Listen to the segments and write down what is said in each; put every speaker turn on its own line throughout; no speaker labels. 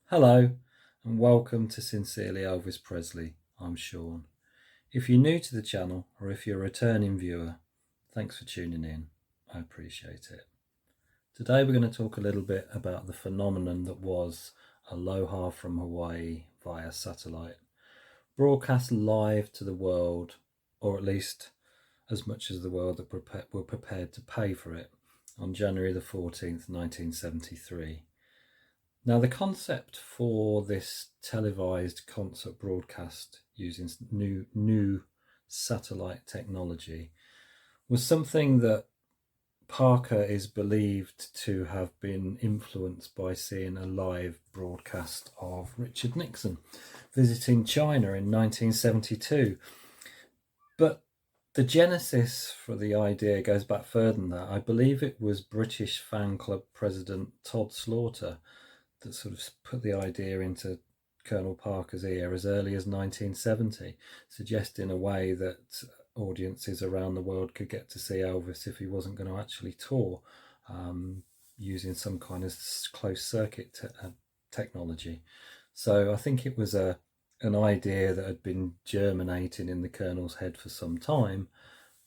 Hello and welcome to Sincerely Elvis Presley. I'm Sean. If you're new to the channel or if you're a returning viewer, thanks for tuning in. I appreciate it. Today we're going to talk a little bit about the phenomenon that was Aloha from Hawaii via satellite, broadcast live to the world, or at least as much as the world that were prepared to pay for it, on January the 14th, 1973. Now, the concept for this televised concert broadcast using new satellite technology was something that Parker is believed to have been influenced by seeing a live broadcast of Richard Nixon visiting China in 1972. But the genesis for the idea goes back further than that. I believe it was British fan club president Todd Slaughter that sort of put the idea into Colonel Parker's ear as early as 1970, suggesting a way that audiences around the world could get to see Elvis if he wasn't going to actually tour, using some kind of closed circuit technology. So I think it was an idea that had been germinating in the Colonel's head for some time,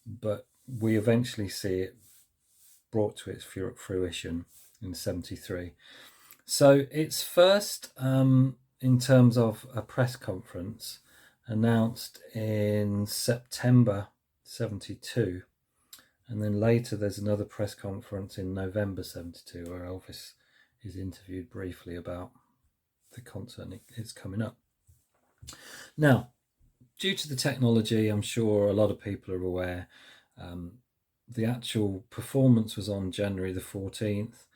but we eventually see it brought to its fruition in 73. So it's first, in terms of a press conference, announced in September 72. And then later there's another press conference in November 72 where Elvis is interviewed briefly about the concert it's coming up. Now, due to the technology, I'm sure a lot of people are aware, the actual performance was on January the 14th.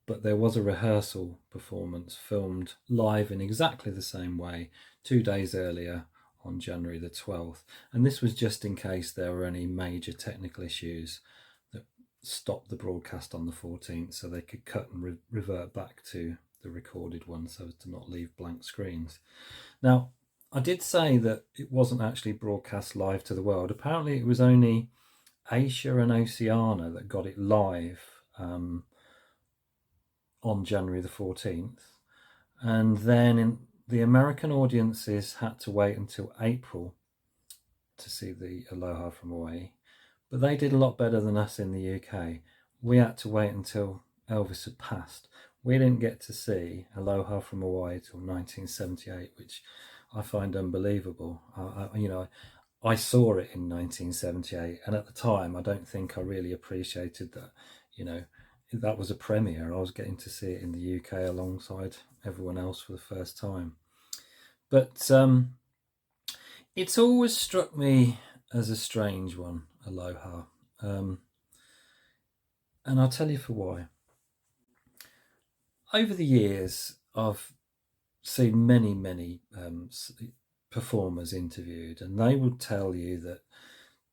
But there was a rehearsal performance filmed live in exactly the same way 2 days earlier on January the 12th. And this was just in case there were any major technical issues that stopped the broadcast on the 14th, so they could cut and revert back to the recorded one so as to not leave blank screens. Now, I did say that it wasn't actually broadcast live to the world. Apparently it was only Asia and Oceania that got it live on January the 14th, and then the American audiences had to wait until April to see the Aloha from Hawaii, but they did a lot better than us in the UK. We had to wait until Elvis had passed. We didn't get to see Aloha from Hawaii till 1978, which I find unbelievable. I saw it in 1978, and at the time I don't think I really appreciated that, that was a premiere. I was getting to see it in the UK alongside everyone else for the first time. But it's always struck me as a strange one, Aloha. And I'll tell you for why. Over the years, I've seen many performers interviewed, and they would tell you that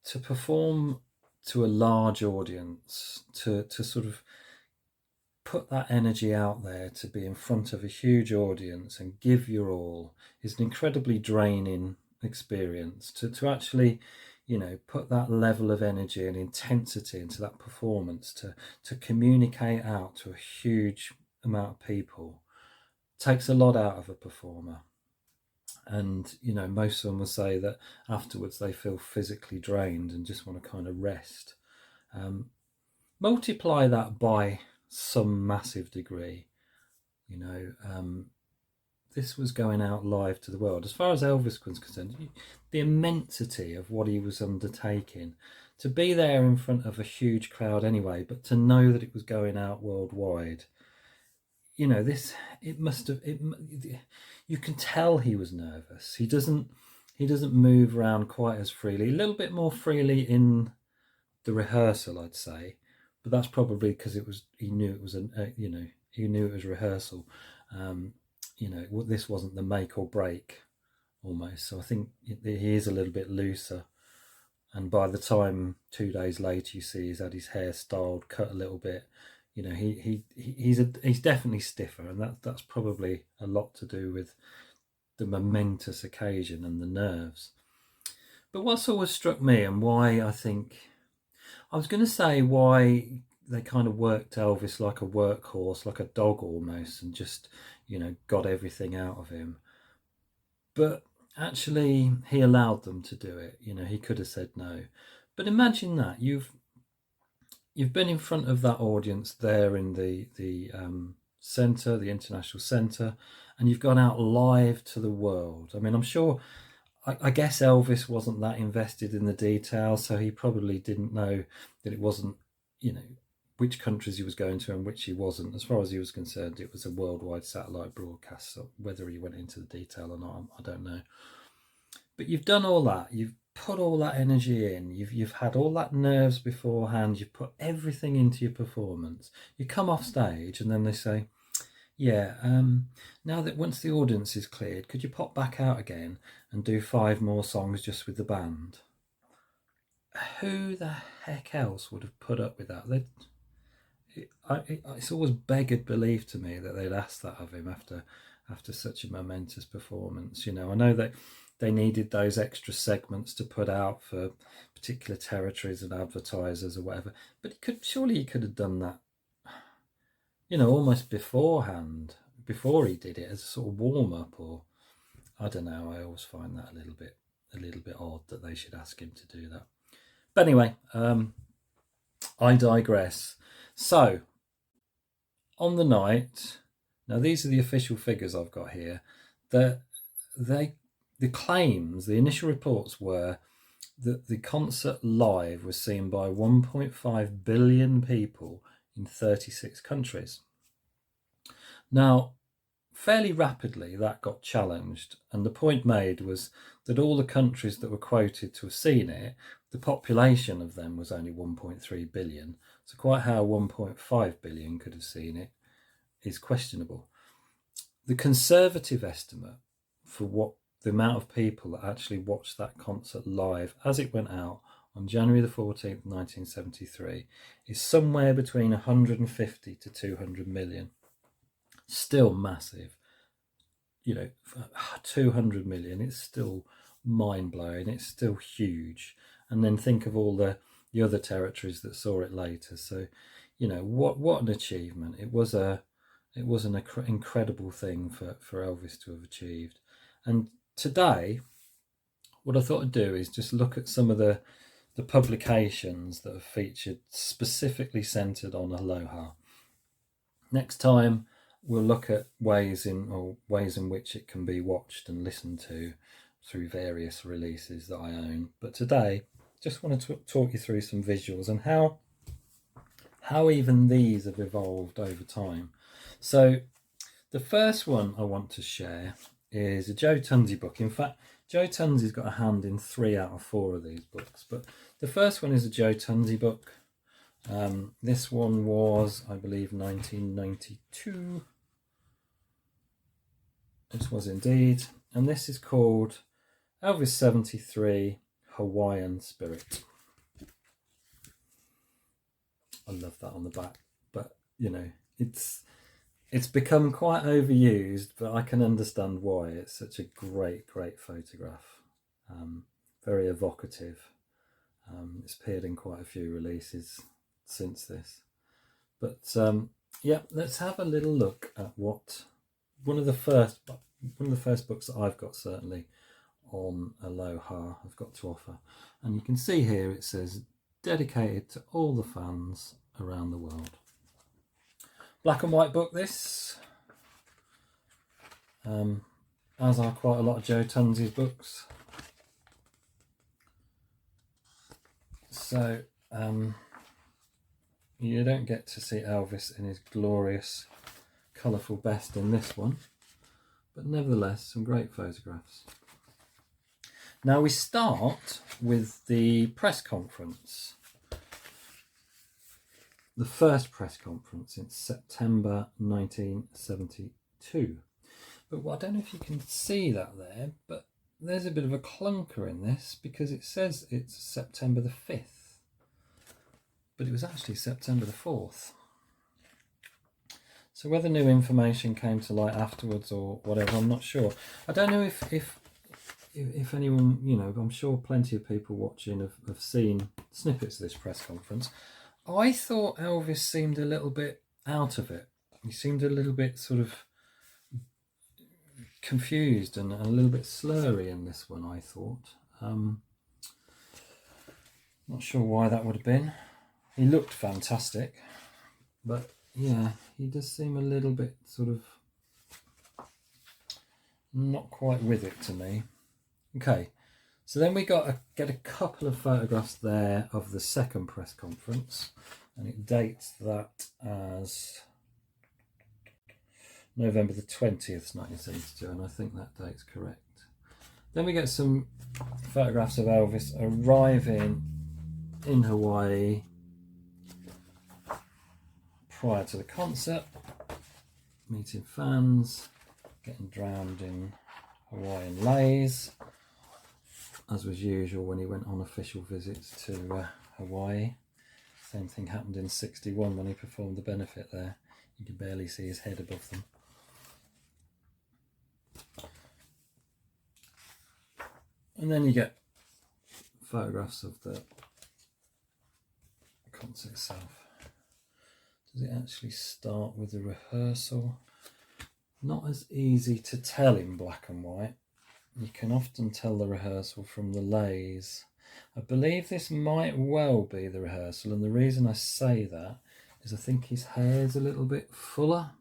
to perform to a large audience, to sort of put that energy out there, to be in front of a huge audience and give your all, is an incredibly draining experience. To actually, put that level of energy and intensity into that performance, to communicate out to a huge amount of people, takes a lot out of a performer. And most of them will say that afterwards they feel physically drained and just want to kind of rest. Multiply that by some massive degree. This was going out live to the world. As far as Elvis was concerned, the immensity of what he was undertaking, to be there in front of a huge crowd anyway, but to know that it was going out worldwide, you can tell he was nervous. He doesn't move around quite as freely, a little bit more freely in the rehearsal, I'd say, but that's probably because he knew it was rehearsal. This wasn't the make or break almost. So I think he is a little bit looser. And by the time 2 days later you see he's had his hair styled, cut a little bit, he's definitely stiffer, and that's probably a lot to do with the momentous occasion and the nerves. But what's always struck me, and why I think, I was going to say why they kind of worked Elvis like a workhorse, like a dog almost, and just, got everything out of him. But actually, he allowed them to do it. He could have said no. But imagine that you've been in front of that audience there in the centre, the international centre, and you've gone out live to the world. I mean, I'm sure. I guess Elvis wasn't that invested in the details, so he probably didn't know that it wasn't, which countries he was going to and which he wasn't. As far as he was concerned, it was a worldwide satellite broadcast. So whether he went into the detail or not, I don't know. But you've done all that. You've put all that energy in. You've had all that nerves beforehand. You've put everything into your performance. You come off stage, and then they say, yeah, now that once the audience is cleared, could you pop back out again and do 5 more songs just with the band? Who the heck else would have put up with that? It's always beggared belief to me that they'd ask that of him after such a momentous performance. I know that they needed those extra segments to put out for particular territories and advertisers or whatever, but surely he could have done that, almost beforehand, before he did it, as a sort of warm up, or I don't know. I always find that a little bit odd that they should ask him to do that. But anyway, I digress. So on the night, now these are the official figures I've got here. The claims, the initial reports were that the concert live was seen by 1.5 billion people in 36 countries. Now, fairly rapidly that got challenged, and the point made was that all the countries that were quoted to have seen it, the population of them was only 1.3 billion. So quite how 1.5 billion could have seen it is questionable. The conservative estimate for what the amount of people that actually watched that concert live as it went out on January the 14th, 1973, is somewhere between 150 to 200 million. Still massive. 200 million, it's still mind-blowing. It's still huge. And then think of all the other territories that saw it later. So, what an achievement. It was an incredible thing for Elvis to have achieved. And today, what I thought I'd do is just look at some of the publications that have featured specifically centered on Aloha. Next time, we'll look at ways in which it can be watched and listened to through various releases that I own. But today, just want to talk you through some visuals and how even these have evolved over time. So the first one I want to share is a Joe Tunzi book. In fact, Joe Tunzi's got a hand in 3 out of 4 of these books, but the first one is a Joe Tunzi book. This one was, I believe, 1992. This was indeed. And this is called Elvis 73 Hawaiian Spirit. I love that on the back, but it's become quite overused, but I can understand why. It's such a great photograph. Very evocative. It's appeared in quite a few releases since this. But let's have a little look at what one of the first books that I've got, certainly on Aloha, I've got to offer. And you can see here it says dedicated to all the fans around the world. Black and white book, this, as are quite a lot of Joe Tunzi's books. So you don't get to see Elvis in his glorious, colourful best in this one, but nevertheless some great photographs. Now we start with the press conference. The first press conference in September 1972. But I don't know if you can see that there, but there's a bit of a clunker in this because it says it's September the 5th, but it was actually September the 4th. So whether new information came to light afterwards or whatever, I'm not sure. I don't know if anyone, I'm sure plenty of people watching have seen snippets of this press conference. I thought Elvis seemed a little bit out of it. He seemed a little bit sort of confused and a little bit slurry in this one, I thought. Not sure why that would have been. He looked fantastic, but yeah, he does seem a little bit sort of not quite with it to me. Okay, so then we get a couple of photographs there of the second press conference, and it dates that as November the 20th, 1972, and I think that date's correct. Then we get some photographs of Elvis arriving in Hawaii prior to the concert, meeting fans, getting drowned in Hawaiian lays, as was usual when he went on official visits to Hawaii. Same thing happened in '61 when he performed the benefit there. You can barely see his head above them. And then you get photographs of the concert itself. Does it actually start with the rehearsal? Not as easy to tell in black and white. You can often tell the rehearsal from the lays. I believe this might well be the rehearsal, and the reason I say that is I think his hair's a little bit fuller,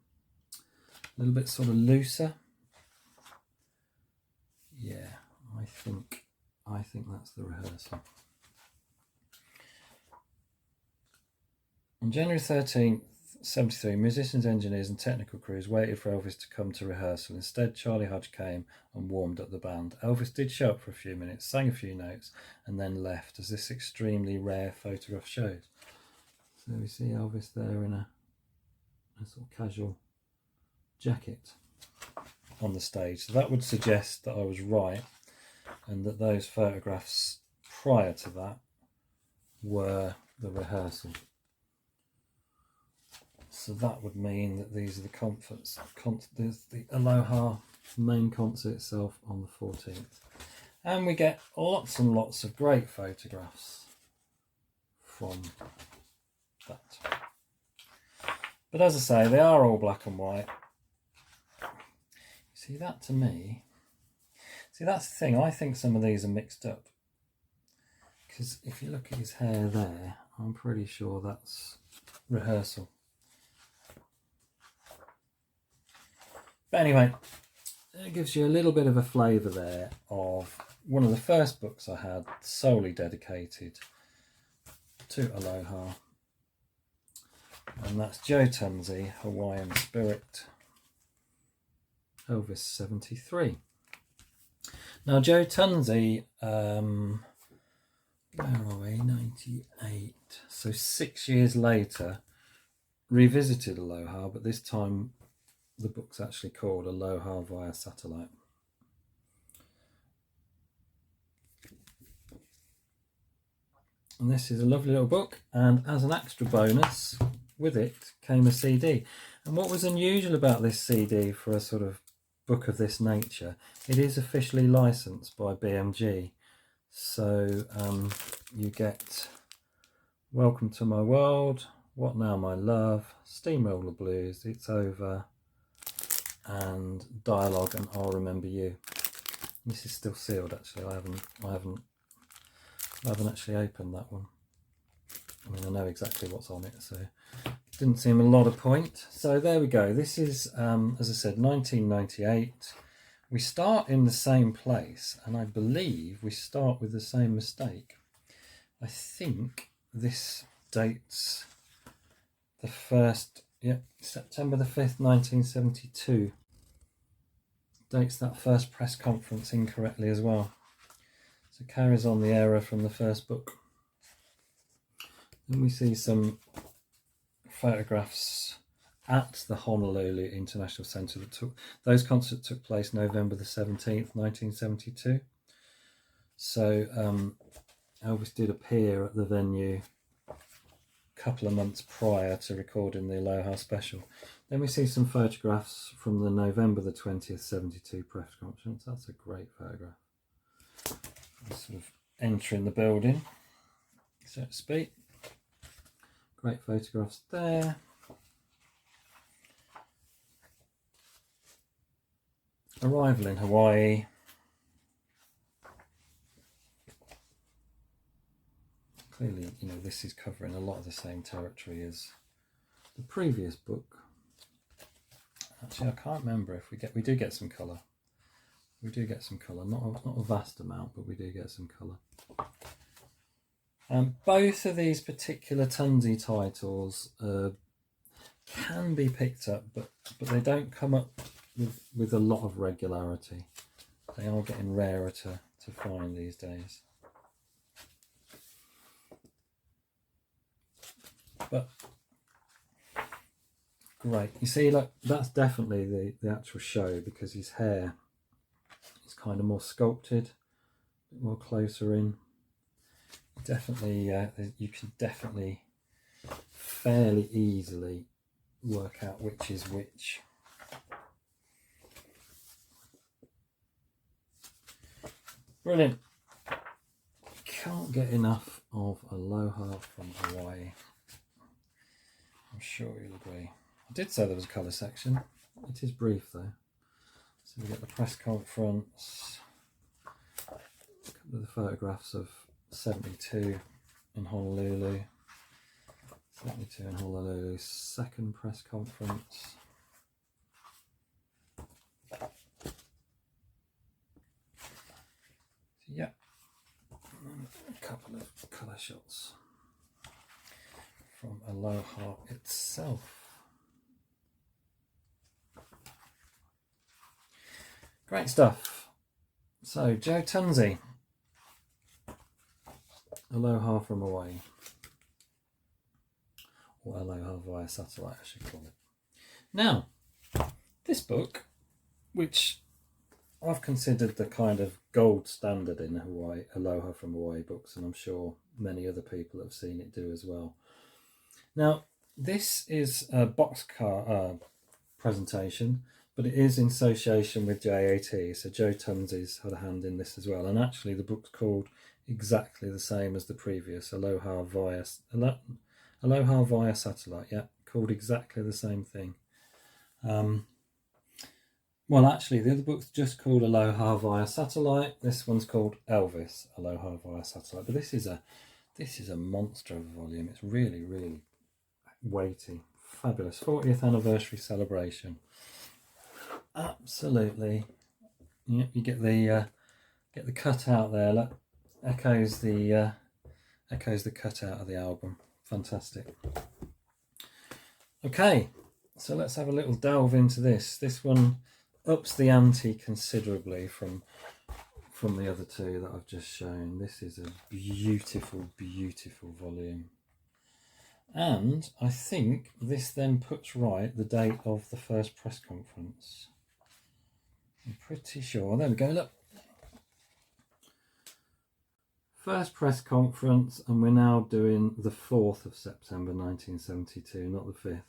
a little bit sort of looser. Yeah, I think that's the rehearsal. On January 13th, 73, musicians, engineers and technical crews waited for Elvis to come to rehearsal. Instead, Charlie Hodge came and warmed up the band. Elvis did show up for a few minutes, sang a few notes and then left, as this extremely rare photograph shows. So we see Elvis there in a sort of casual jacket on the stage. So that would suggest that I was right, and that those photographs prior to that were the rehearsal. So that would mean that these are there's the Aloha main concert itself on the 14th. And we get lots and lots of great photographs from that. But as I say, they are all black and white. See, that to me, that's the thing, I think some of these are mixed up. Because if you look at his hair there, I'm pretty sure that's rehearsal. But anyway, it gives you a little bit of a flavour there of one of the first books I had solely dedicated to Aloha. And that's Joe Tunzi, Hawaiian Spirit, Elvis 73. Now Joe Tunzi, where are we, 98. So 6 years later, revisited Aloha, but this time the book's actually called Aloha via Satellite. And this is a lovely little book, and as an extra bonus with it came a CD. And what was unusual about this CD for a sort of book of this nature, it is officially licensed by BMG. So you get Welcome to My World, What Now My Love, Steamroller Blues, It's Over, and Dialogue and I'll Remember You. This is still sealed actually. I haven't actually opened that one. I mean, I know exactly what's on it, so didn't seem a lot of point. So there we go. This is, as I said, 1998. We start in the same place, and I believe we start with the same mistake. I think this dates the first, September the 5th, 1972. Dates that first press conference incorrectly as well. So carries on the error from the first book. Then we see some photographs at the Honolulu International Centre. Those concerts took place November the 17th, 1972. So Elvis did appear at the venue a couple of months prior to recording the Aloha special. Then we see some photographs from the November the 20th, 72 press conference. That's a great photograph. Sort of entering the building, so to speak. Great photographs there. Arrival in Hawaii. Clearly, you know, this is covering a lot of the same territory as the previous book. Actually, I can't remember if we do get some colour. We do get some colour, not a vast amount, but we do get some colour. Both of these particular Tunsey titles can be picked up, but they don't come up with a lot of regularity. They are getting rarer to find these days. But great. You see, look, that's definitely the actual show, because his hair is kind of more sculpted, a bit more closer in. Definitely, you can definitely fairly easily work out which is which. Brilliant. Can't get enough of Aloha from Hawaii. I'm sure you'll agree. I did say there was a colour section. It is brief though. So we get the press conference, a couple of the photographs of 72 in Honolulu, 72 in Honolulu, second press conference. Yeah, a couple of colour shots from Aloha itself. Great stuff. So, Joe Tunsey, Aloha from Hawaii, or Aloha via satellite, I should call it. Now, this book, which I've considered the kind of gold standard in Hawaii, Aloha from Hawaii books, and I'm sure many other people have seen it do as well. Now, this is a boxcar presentation, but it is in association with JAT, so Joe Tunsey's had a hand in this as well. And actually, the book's called exactly the same as the previous, Aloha via satellite. Yeah, called exactly the same thing. Well, actually, the other book's just called Aloha via satellite. This one's called Elvis, Aloha via satellite. But this is a monster of a volume. It's really, really weighty, fabulous. 40th anniversary celebration. Absolutely. Yep, you get the cutout there. Look, echoes the cutout of the album. Fantastic. Okay, so let's have a little delve into this. This one ups the ante considerably from the other two that I've just shown. This is a beautiful, beautiful volume. And I think this then puts right the date of the first press conference. I'm pretty sure. There we go, look. First press conference, and we're now doing the 4th of September 1972, not the 5th.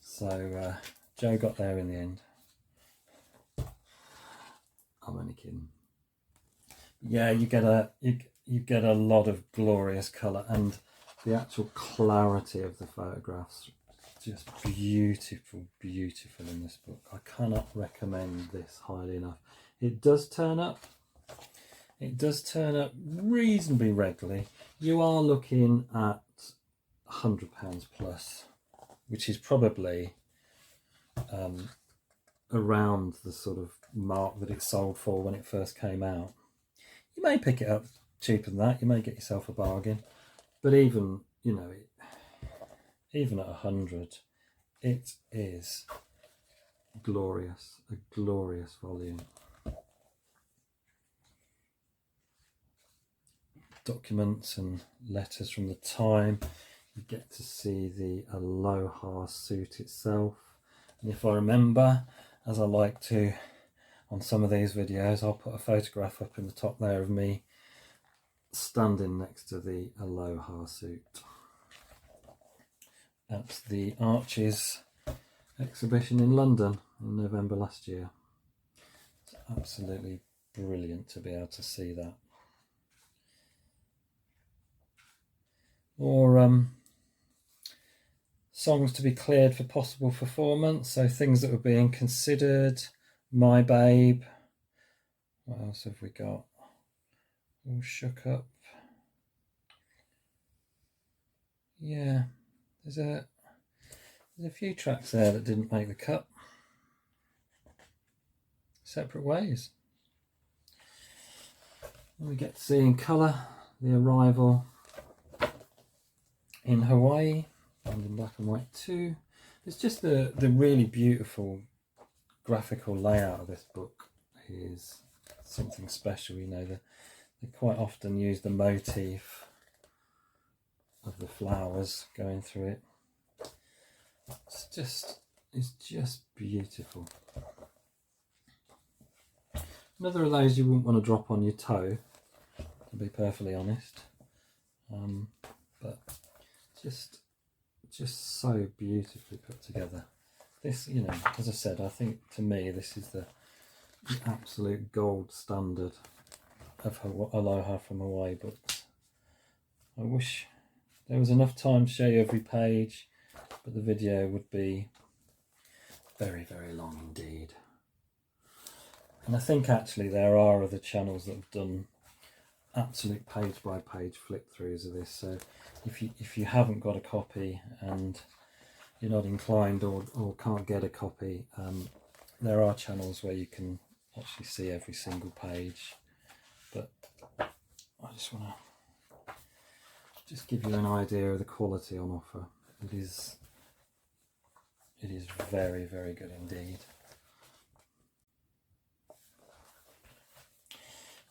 So Joe got there in the end. I'm only kidding. Yeah, you get a lot of glorious colour, and the actual clarity of the photographs, just beautiful, beautiful in this book. I cannot recommend this highly enough. It does turn up reasonably regularly. You are looking at £100 plus, which is probably around the sort of mark that it sold for when it first came out. You may pick it up cheaper than that. You may get yourself a bargain. But even, you know, even at 100, it is glorious, a glorious volume. Documents and letters from the time. You get to see the Aloha suit itself. And if I remember, as I like to on some of these videos, I'll put a photograph up in the top there of me standing next to the Aloha suit at the Arches exhibition in London in November last year. It's absolutely brilliant to be able to see that. Or songs to be cleared for possible performance, so things that were being considered. My Babe. What else have we got? All Shook Up. Yeah, there's a few tracks there that didn't make the cut. Separate Ways. And we get to see in colour The Arrival in Hawaii, and in black and white too. It's just the really beautiful graphical layout of this book is something special. You know, they quite often use the motif of the flowers going through it. It's just beautiful. Another of those you wouldn't want to drop on your toe, to be perfectly honest. But just so beautifully put together. This, you know, as I said, I think to me this is the absolute gold standard of Aloha from Hawaii books. I wish there was enough time to show you every page, but the video would be very, very long indeed. And I think actually there are other channels that have done absolute page by page flip throughs of this, so if you haven't got a copy and you're not inclined or can't get a copy, there are channels where you can actually see every single page, but I just want to give you an idea of the quality on offer. It is very, very good indeed.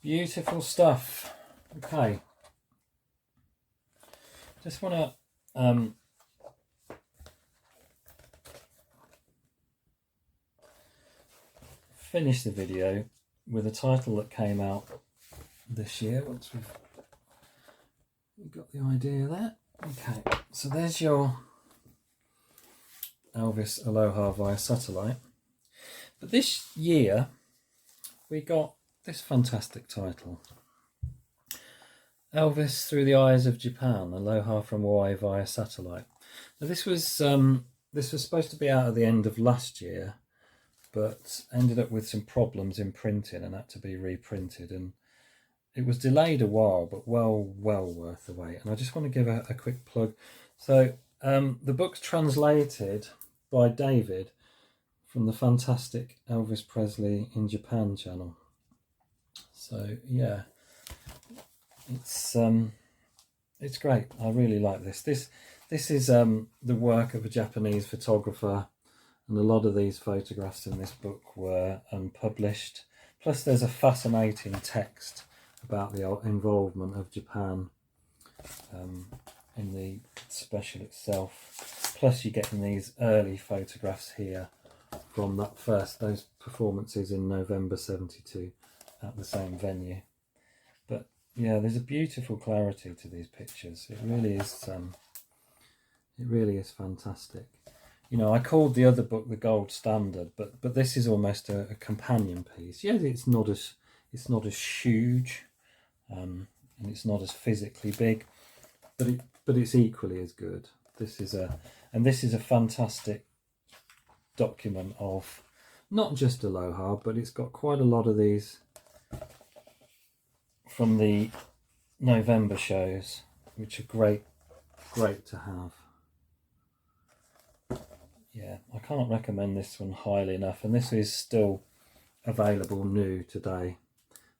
Beautiful stuff. Okay, just want to finish the video with a title that came out this year. Once we've got the idea there. Okay, so there's your Elvis Aloha via satellite. But this year we got this fantastic title, Elvis Through the Eyes of Japan, Aloha from Hawaii via satellite. Now this was supposed to be out at the end of last year, but ended up with some problems in printing and had to be reprinted, and it was delayed a while, but well worth the wait. And I just want to give a quick plug. So the book's translated by David from the fantastic Elvis Presley in Japan channel. So yeah, it's great. I really like this. This is the work of a Japanese photographer, and a lot of these photographs in this book were unpublished. Plus there's a fascinating text about the involvement of Japan in the special itself. Plus you're getting these early photographs here from those performances in November '72 at the same venue. But yeah, there's a beautiful clarity to these pictures. It really is fantastic. You know, I called the other book the gold standard, but this is almost a companion piece. Yeah, it's not as huge, and it's not as physically big, but it's equally as good. This is a fantastic document of not just Aloha, but it's got quite a lot of these from the November shows, which are great to have. Yeah, I can't recommend this one highly enough, and this is still available new today.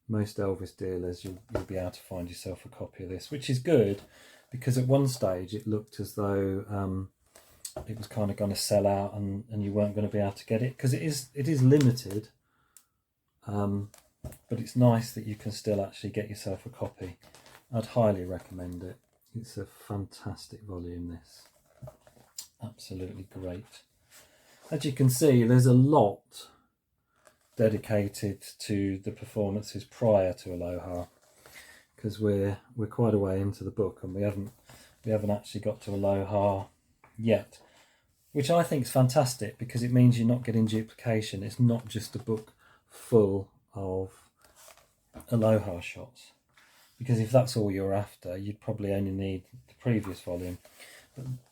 Most Elvis dealers, you'll be able to find yourself a copy of this, which is good, because at one stage it looked as though it was kind of going to sell out and you weren't going to be able to get it, because it is limited, but it's nice that you can still actually get yourself a copy. I'd highly recommend it. It's a fantastic volume, this. Absolutely great. As you can see, there's a lot dedicated to the performances prior to Aloha, because we're quite a way into the book and we haven't actually got to Aloha yet, which I think is fantastic, because it means you're not getting duplication. It's not just a book full of Aloha shots, because if that's all you're after, you'd probably only need the previous volume.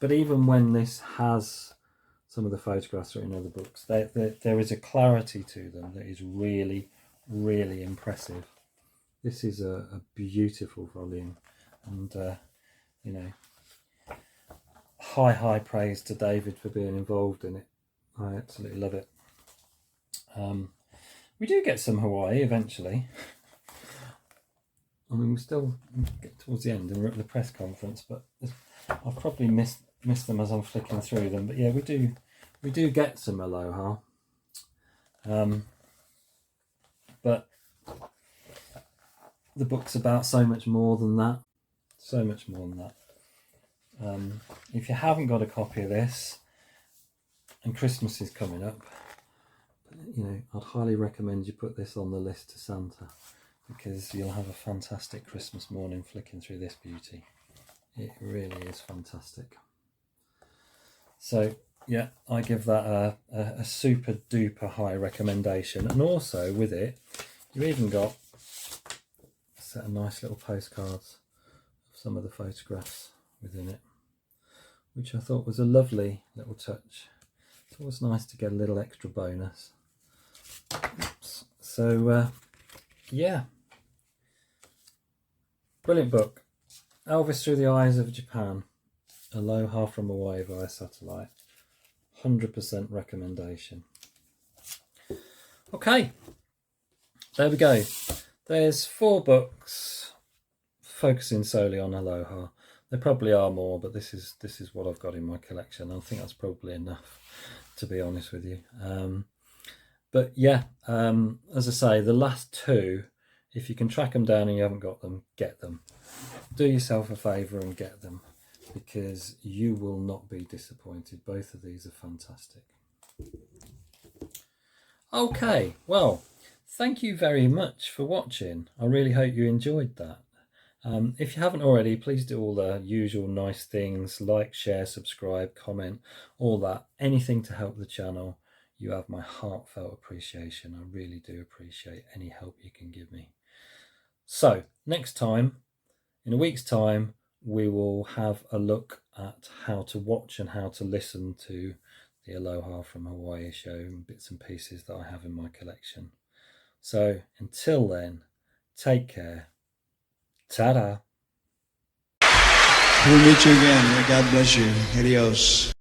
But even when this has some of the photographs are in other books, there is a clarity to them that is really, really impressive. This is a beautiful volume, and you know, high praise to David for being involved in it. I absolutely love it. We do get some Hawaii eventually. I mean, we still get towards the end and we're at the press conference, but I've probably missed them as I'm flicking through them. But yeah, we do get some Aloha. But the book's about so much more than that. So much more than that. If you haven't got a copy of this, and Christmas is coming up, you know, I'd highly recommend you put this on the list to Santa, because you'll have a fantastic Christmas morning flicking through this beauty. It really is fantastic. So yeah, I give that a super duper high recommendation. And also with it, you even got a set of nice little postcards of some of the photographs within it, which I thought was a lovely little touch. It's always nice to get a little extra bonus. Oops. So yeah, brilliant book. Elvis Through the Eyes of Japan, Aloha from Hawaii via satellite. 100% recommendation. Okay, there we go. There's 4 books focusing solely on Aloha. There probably are more, but this is what I've got in my collection. I think that's probably enough, to be honest with you. But yeah, as I say, the last 2, if you can track them down and you haven't got them, get them. Do yourself a favour and get them, because you will not be disappointed. Both of these are fantastic. Okay, well, thank you very much for watching. I really hope you enjoyed that. If you haven't already, please do all the usual nice things: like, share, subscribe, comment, all that. Anything to help the channel. You have my heartfelt appreciation. I really do appreciate any help you can give me. So next time, in a week's time, we will have a look at how to watch and how to listen to the Aloha from Hawaii show and bits and pieces that I have in my collection. So until then, take care. Ta-da.
We'll meet you again. May God bless you. Adios.